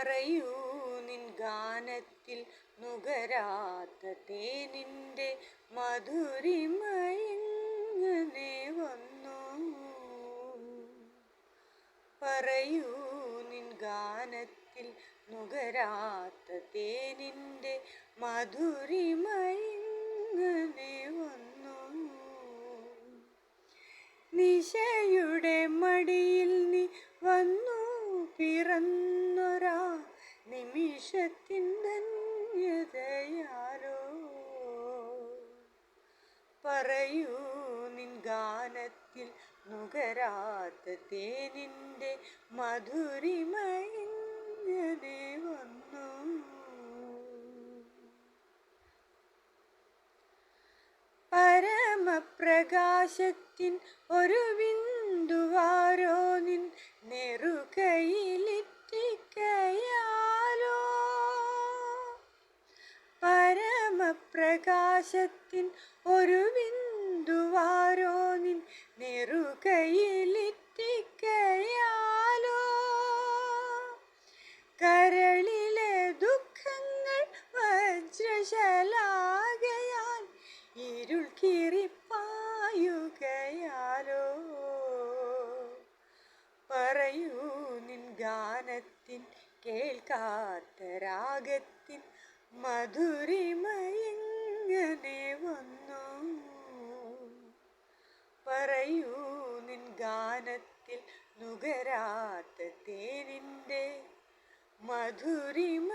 പറയൂ നിൻ ഗാനത്തിൽ നുകരാത്ത തേനിൻ്റെ മധുരിമയെങ്ങനെ വന്നു. പറയൂ നിൻ ഗാനത്തിൽ നുകരാത്ത തേനിൻ്റെ മധുരിമയെങ്ങനെ വന്നു. നിശയുടെ മടിയിൽ നീ വന്നു പിറന്നൊരാ നിമിഷത്തിൻ ധന്യതയാലോ. പറയൂ നിൻ ഗാനത്തിൽ നുകരാത്ത തേനിൻ്റെ മധുരിമയെങ്ങനെ വന്നു. പരമപ്രകാശത്തിൻ ഒരു ബിന്ദുവാരോ നിൻ നെറുകയിലിറ്റിക്കയാലോ. പരമപ്രകാശത്തിൻ ഒരു ബിന്ദുവാരോ നിൻ നെറുകയിലിറ്റിക്കയാലോ. കരളിലെ ദുഃഖങ്ങൾ വജ്രശലാകയാൽ ഇരുൾ കീറിപ്പായുകയാലോ. പറയൂ നിൻ ഗാനത്തിൻ കേൾക്കാത്ത രാഗത്തിൻ മധുരിമയെങ്ങനെ വന്നു. പറയൂ നിൻ ഗാനത്തിൽ നുകരാത്ത തേനിൻ്റെ മധുരിമ